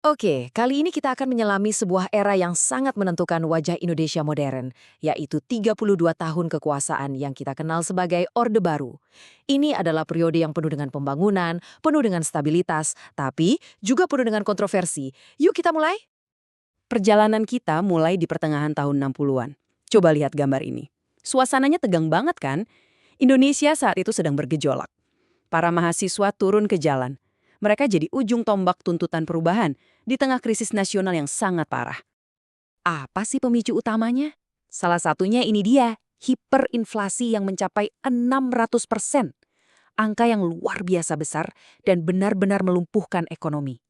Oke, kali ini kita akan menyelami sebuah era yang sangat menentukan wajah Indonesia modern, yaitu 32 tahun kekuasaan yang kita kenal sebagai Orde Baru. Ini adalah periode yang penuh dengan pembangunan, penuh dengan stabilitas, tapi juga penuh dengan kontroversi. Yuk kita mulai. Perjalanan kita mulai di pertengahan tahun 60-an. Coba lihat gambar ini. Suasananya tegang banget kan? Indonesia saat itu sedang bergejolak. Para mahasiswa turun ke jalan. Mereka jadi ujung tombak tuntutan perubahan di tengah krisis nasional yang sangat parah. Apa sih pemicu utamanya? Salah satunya ini dia, hiperinflasi yang mencapai 600%. Angka yang luar biasa besar dan benar-benar melumpuhkan ekonomi.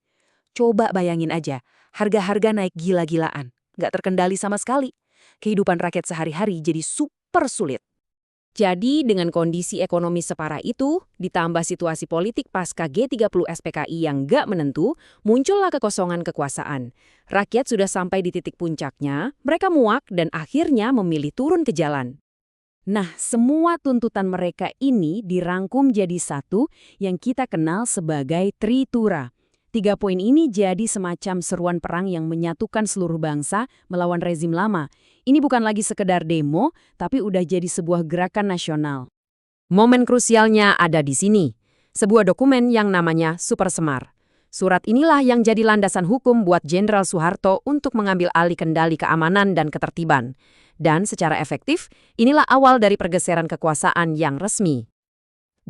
Coba bayangin aja, harga-harga naik gila-gilaan, nggak terkendali sama sekali. Kehidupan rakyat sehari-hari jadi super sulit. Jadi dengan kondisi ekonomi separah itu, ditambah situasi politik pasca G30 SPKI yang nggak menentu, muncullah kekosongan kekuasaan. Rakyat sudah sampai di titik puncaknya, mereka muak dan akhirnya memilih turun ke jalan. Nah, semua tuntutan mereka ini dirangkum jadi satu yang kita kenal sebagai Tritura. 3 poin ini jadi semacam seruan perang yang menyatukan seluruh bangsa melawan rezim lama. Ini bukan lagi sekedar demo, tapi udah jadi sebuah gerakan nasional. Momen krusialnya ada di sini. Sebuah dokumen yang namanya Super Semar. Surat inilah yang jadi landasan hukum buat Jenderal Soeharto untuk mengambil alih kendali keamanan dan ketertiban. Dan secara efektif, inilah awal dari pergeseran kekuasaan yang resmi.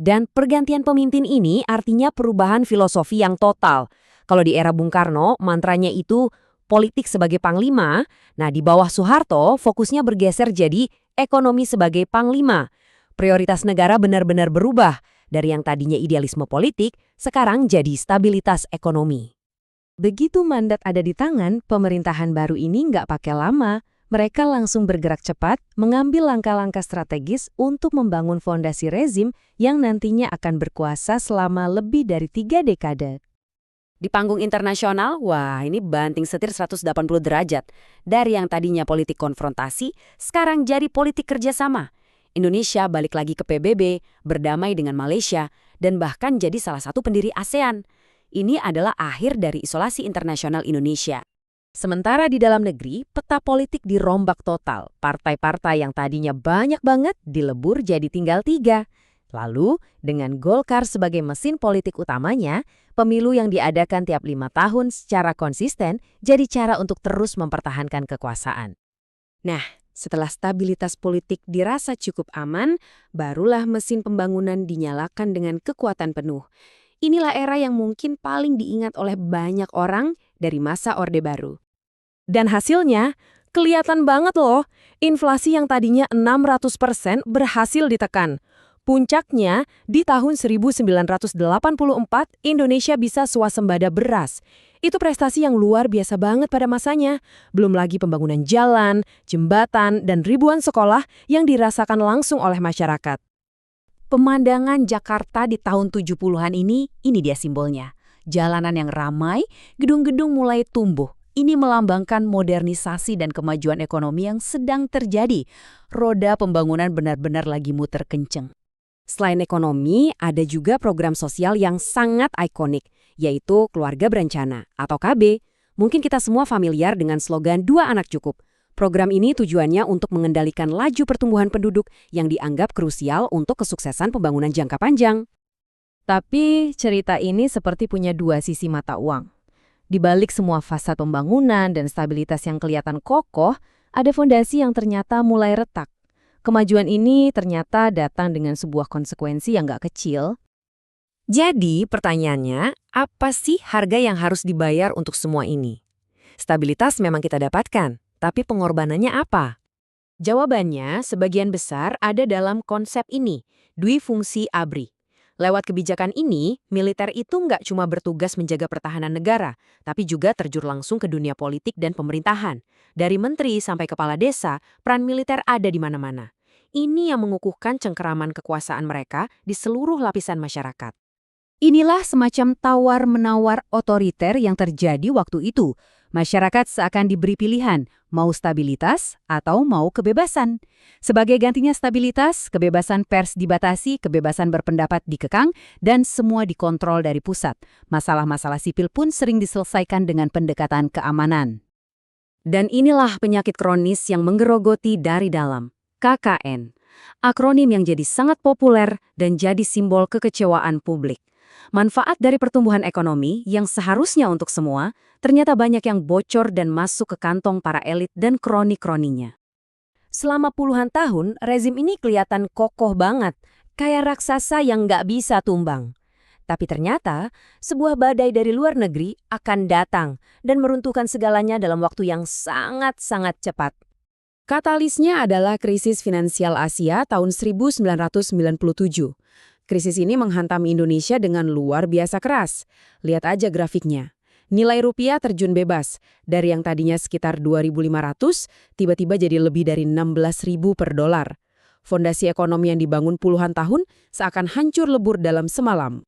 Dan pergantian pemimpin ini artinya perubahan filosofi yang total. Kalau di era Bung Karno, mantranya itu politik sebagai panglima. Nah, di bawah Soeharto, fokusnya bergeser jadi ekonomi sebagai panglima. Prioritas negara benar-benar berubah. Dari yang tadinya idealisme politik, sekarang jadi stabilitas ekonomi. Begitu mandat ada di tangan, pemerintahan baru ini nggak pakai lama. Mereka langsung bergerak cepat, mengambil langkah-langkah strategis untuk membangun fondasi rezim yang nantinya akan berkuasa selama lebih dari 3 dekade. Di panggung internasional, wah ini banting setir 180 derajat. Dari yang tadinya politik konfrontasi, sekarang jadi politik kerjasama. Indonesia balik lagi ke PBB, berdamai dengan Malaysia, dan bahkan jadi salah satu pendiri ASEAN. Ini adalah akhir dari isolasi internasional Indonesia. Sementara di dalam negeri, peta politik dirombak total. Partai-partai yang tadinya banyak banget dilebur jadi tinggal 3. Lalu, dengan Golkar sebagai mesin politik utamanya, pemilu yang diadakan tiap 5 tahun secara konsisten jadi cara untuk terus mempertahankan kekuasaan. Nah, setelah stabilitas politik dirasa cukup aman, barulah mesin pembangunan dinyalakan dengan kekuatan penuh. Inilah era yang mungkin paling diingat oleh banyak orang dari masa Orde Baru. Dan hasilnya, kelihatan banget loh, inflasi yang tadinya 600% berhasil ditekan. Puncaknya, di tahun 1984, Indonesia bisa swasembada beras. Itu prestasi yang luar biasa banget pada masanya. Belum lagi pembangunan jalan, jembatan, dan ribuan sekolah yang dirasakan langsung oleh masyarakat. Pemandangan Jakarta di tahun 70-an ini dia simbolnya. Jalanan yang ramai, gedung-gedung mulai tumbuh. Ini melambangkan modernisasi dan kemajuan ekonomi yang sedang terjadi. Roda pembangunan benar-benar lagi muter kenceng. Selain ekonomi, ada juga program sosial yang sangat ikonik, yaitu Keluarga Berencana atau KB. Mungkin kita semua familiar dengan slogan 2 anak cukup. Program ini tujuannya untuk mengendalikan laju pertumbuhan penduduk yang dianggap krusial untuk kesuksesan pembangunan jangka panjang. Tapi cerita ini seperti punya 2 sisi mata uang. Di balik semua fasad pembangunan dan stabilitas yang kelihatan kokoh, ada fondasi yang ternyata mulai retak. Kemajuan ini ternyata datang dengan sebuah konsekuensi yang gak kecil. Jadi pertanyaannya, apa sih harga yang harus dibayar untuk semua ini? Stabilitas memang kita dapatkan, tapi pengorbanannya apa? Jawabannya sebagian besar ada dalam konsep ini, duifungsi ABRI. Lewat kebijakan ini, militer itu nggak cuma bertugas menjaga pertahanan negara, tapi juga terjun langsung ke dunia politik dan pemerintahan. Dari menteri sampai kepala desa, peran militer ada di mana-mana. Ini yang mengukuhkan cengkeraman kekuasaan mereka di seluruh lapisan masyarakat. Inilah semacam tawar-menawar otoriter yang terjadi waktu itu. Masyarakat seakan diberi pilihan, mau stabilitas atau mau kebebasan. Sebagai gantinya stabilitas, kebebasan pers dibatasi, kebebasan berpendapat dikekang, dan semua dikontrol dari pusat. Masalah-masalah sipil pun sering diselesaikan dengan pendekatan keamanan. Dan inilah penyakit kronis yang menggerogoti dari dalam, KKN. Akronim yang jadi sangat populer dan jadi simbol kekecewaan publik. Manfaat dari pertumbuhan ekonomi yang seharusnya untuk semua, ternyata banyak yang bocor dan masuk ke kantong para elit dan kroni-kroninya. Selama puluhan tahun, rezim ini kelihatan kokoh banget, kayak raksasa yang nggak bisa tumbang. Tapi ternyata, sebuah badai dari luar negeri akan datang dan meruntuhkan segalanya dalam waktu yang sangat-sangat cepat. Katalisnya adalah krisis finansial Asia tahun 1997. Krisis ini menghantam Indonesia dengan luar biasa keras. Lihat aja grafiknya. Nilai rupiah terjun bebas. Dari yang tadinya sekitar 2.500, tiba-tiba jadi lebih dari 16.000 per dolar. Fondasi ekonomi yang dibangun puluhan tahun seakan hancur lebur dalam semalam.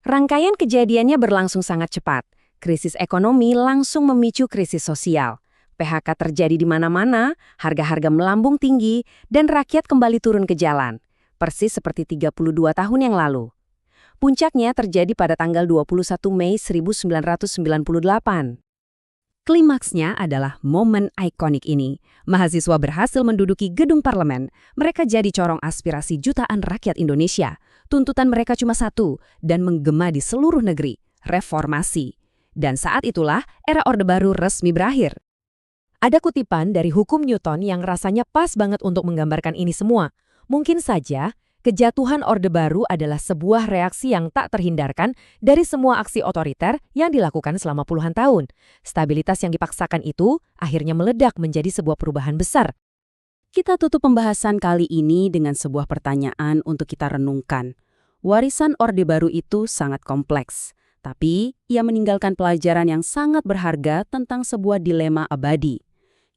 Rangkaian kejadiannya berlangsung sangat cepat. Krisis ekonomi langsung memicu krisis sosial. PHK terjadi di mana-mana, harga-harga melambung tinggi, dan rakyat kembali turun ke jalan. Persis seperti 32 tahun yang lalu. Puncaknya terjadi pada tanggal 21 Mei 1998. Klimaksnya adalah momen ikonik ini. Mahasiswa berhasil menduduki gedung parlemen. Mereka jadi corong aspirasi jutaan rakyat Indonesia. Tuntutan mereka cuma satu dan menggema di seluruh negeri, reformasi. Dan saat itulah era Orde Baru resmi berakhir. Ada kutipan dari hukum Newton yang rasanya pas banget untuk menggambarkan ini semua. Mungkin saja, kejatuhan Orde Baru adalah sebuah reaksi yang tak terhindarkan dari semua aksi otoriter yang dilakukan selama puluhan tahun. Stabilitas yang dipaksakan itu akhirnya meledak menjadi sebuah perubahan besar. Kita tutup pembahasan kali ini dengan sebuah pertanyaan untuk kita renungkan. Warisan Orde Baru itu sangat kompleks, tapi ia meninggalkan pelajaran yang sangat berharga tentang sebuah dilema abadi.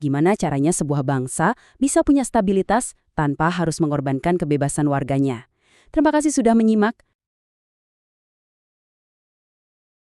Gimana caranya sebuah bangsa bisa punya stabilitas tanpa harus mengorbankan kebebasan warganya? Terima kasih sudah menyimak.